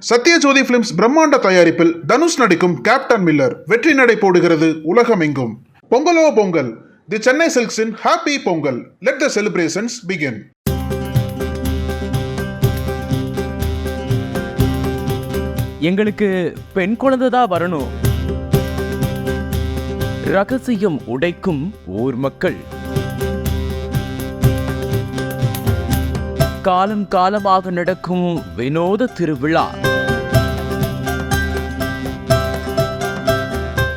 Sathyajothi films பிரம்மாண்ட தயாரிப்பில் தனுஷ் நடிக்கும் கேப்டன் மில்லர் வெற்றி நடை போடுகிறது உலகமெங்கும். பொங்கலோ பொங்கல், தி சென்னை சில்க்ஸின் happy Pongal. Let the celebrations begin. எங்களுக்கு பெண் குழந்தை தான் வரணும். ரகசியம் உடைக்கும் ஊர் மக்கள். காலம் காலமாக நடக்கும் வினோத திருவிழா.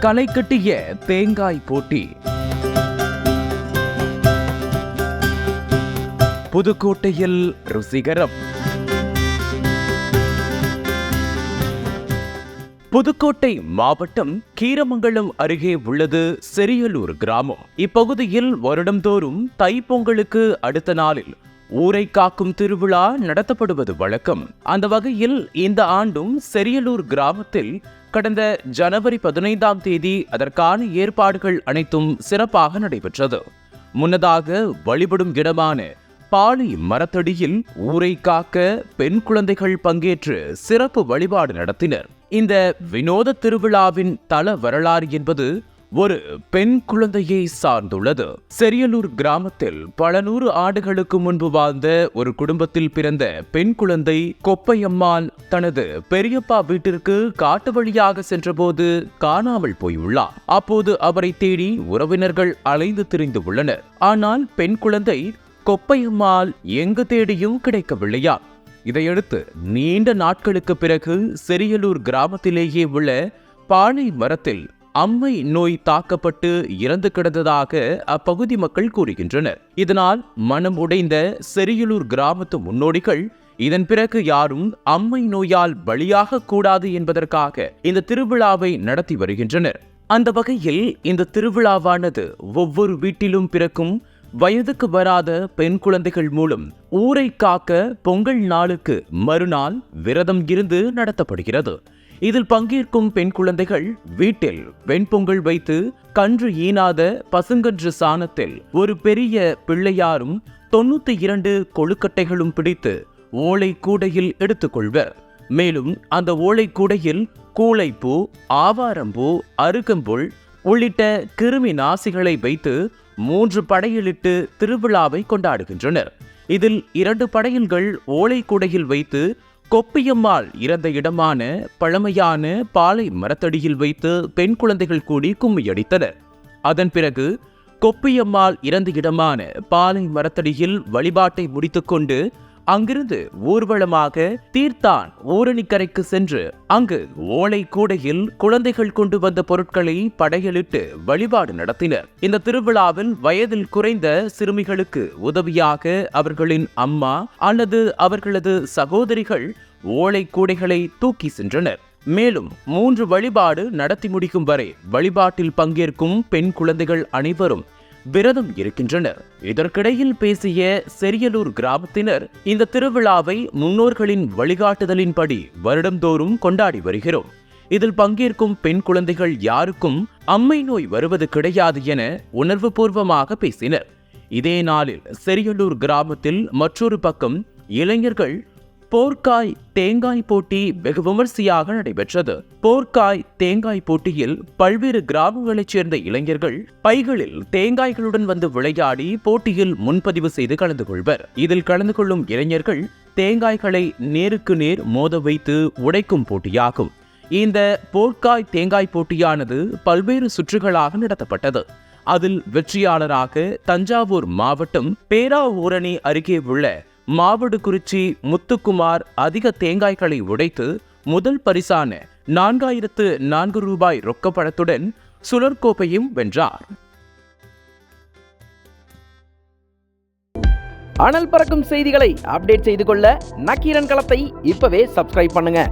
களை கட்டிய தேங்காய் போட்டி. புதுக்கோட்டையில் ருசிகரம். புதுக்கோட்டை மாவட்டம் கீரமங்கலம் அருகே உள்ளது செரியலூர் கிராமம். இப்பகுதியில் வருடந்தோறும் தைப்பொங்கலுக்கு அடுத்த நாளில் ஊரை காக்கும் திருவிழா நடத்தப்படுவது வழக்கம். அந்த வகையில் இந்த ஆண்டும் செரியலூர் கிராமத்தில் கடந்த ஜனவரி 15ஆம் தேதி அதற்கான ஏற்பாடுகள் அனைத்தும் சிறப்பாக நடைபெற்றது. முன்னதாக வழிபடும் இடமான பாலை மரத்தடியில் ஊரை காக்க பெண் குழந்தைகள் பங்கேற்று சிறப்பு வழிபாடு நடத்தினர். இந்த வினோத திருவிழாவின் தல வரலாறு என்பது ஒரு பெண் குழந்தையை சார்ந்துள்ளது. செரியலூர் கிராமத்தில் பல நூறு ஆண்டுகளுக்கு முன்பு வாழ்ந்த ஒரு குடும்பத்தில் பிறந்த பெண் குழந்தை கொப்பையம்மாள் தனது பெரியப்பா வீட்டிற்கு காட்டு வழியாக சென்றபோது காணாமல் போயுள்ளார். அப்போது அவரை தேடி உறவினர்கள் அலைந்து திரிந்து உள்ளனர். ஆனால் பெண் குழந்தை கொப்பையம்மாள் எங்கு தேடியும் கிடைக்கவில்லையா. இதையடுத்து நீண்ட நாட்களுக்கு பிறகு செரியலூர் கிராமத்திலேயே உள்ள பானை மரத்தில் அம்மை நோய் தாக்கப்பட்டு இறந்து கிடந்ததாக அப்பகுதி மக்கள் கூறுகின்றனர். இதனால் மனம் உடைந்த செரியலூர் கிராமத்து முன்னோடிகள் இதன் பிறகு யாரும் அம்மை நோயால் பலியாக கூடாது என்பதற்காக இந்த திருவிழாவை நடத்தி வருகின்றனர். அந்த வகையில் இந்த திருவிழாவானது ஒவ்வொரு வீட்டிலும் பிறக்கும் வயதுக்கு வராத பெண் குழந்தைகள் மூலம் ஊரை காக்க பொங்கல் நாளுக்கு மறுநாள் விரதம் இருந்து நடத்தப்படுகிறது. இதில் பங்கேற்கும் பெண் குழந்தைகள் வீட்டில் வெண்பொங்கல் வைத்து கன்று ஈனாத பசுங்கன்று சாணத்தில் ஒரு பெரிய பிள்ளையாரும் 92 கொழுக்கட்டைகளும் பிடித்து ஓலை கூடையில் எடுத்துக்கொள்வர். மேலும் அந்த ஓலை கூடையில் கூளைப்பூ, ஆவாரம்பூ, அருகம்புல் உள்ளிட்ட கிருமி நாசிகளை வைத்து 3 படையலிட்டு திருவிழாவை கொண்டாடுகின்றனர். இதில் 2 படையல்கள் ஓலை கூடையில் வைத்து கொப்பையம்மாள் இறந்த இடமான பழமையான பாலை மரத்தடியில் வைத்து பெண் குழந்தைகள் கூடி கும்மியடித்தனர். அதன் பிறகு கொப்பையம்மாள் இறந்த இடமான பாலை மரத்தடியில் வழிபாட்டை முடித்துக்கொண்டு அங்கிருந்து ஊர்வலமாக தீர்த்தான் ஊரணிக்கரைக்கு சென்று அங்கு ஓலை கூடையில் குழந்தைகள் கொண்டு வந்த பொருட்களை படையலிட்டு வழிபாடு நடத்தினர். இந்த திருவிழாவில் வயதில் குறைந்த சிறுமிகளுக்கு உதவியாக அவர்களின் அம்மா அல்லது அவர்களது சகோதரிகள் ஓலை கூடைகளை தூக்கி சென்றனர். மேலும் 3 வழிபாடு நடத்தி முடிக்கும் வரை வழிபாட்டில் பங்கேற்கும் பெண் குழந்தைகள் அனைவரும் விரதம் இருக்கின்றனர். இதற்கிடையில் பேசிய செரியலூர் கிராமத்தினர், இந்த திருவிழாவை முன்னோர்களின் வழிகாட்டுதலின்படி வருடந்தோறும் கொண்டாடி வருகிறோம். இதில் பங்கேற்கும் பெண் குழந்தைகள் யாருக்கும் அம்மை நோய் வருவது கிடையாது என உணர்வு பூர்வமாக பேசினர். இதே நாளில் செரியலூர் கிராமத்தில் மற்றொரு பக்கம் இளைஞர்கள் போர்க்காய் தேங்காய் போட்டி வெகு விமர்சையாக நடைபெற்றது. போர்க்காய் தேங்காய் போட்டியில் பல்வேறு கிராமங்களைச் சேர்ந்த இளைஞர்கள் பைகளில் தேங்காய்களுடன் வந்து விளையாடி போட்டியில் முன்பதிவு செய்து கலந்து கொள்வர். இதில் கலந்து கொள்ளும் இளைஞர்கள் தேங்காய்களை நேருக்கு நேர் மோத வைத்து உடைக்கும் போட்டியாகும். இந்த போர்க்காய் தேங்காய் போட்டியானது பல்வேறு சுற்றுகளாக நடத்தப்பட்டது. அதில் வெற்றியாளராக தஞ்சாவூர் மாவட்டம் பேராவூரணி அருகே உள்ள மாவடுகுறிச்சி முத்துக்குமார் அதிக தேங்காய்களை உடைத்து முதல் பரிசான 4004 ரூபாய் ரொக்கப்பணத்துடன் சுழற்கோப்பையும் வென்றார். அனல் பறக்கும் செய்திகளை அப்டேட் செய்து கொள்ள நக்கீரன் களத்தை இப்பவே சப்ஸ்கிரைப் பண்ணுங்க.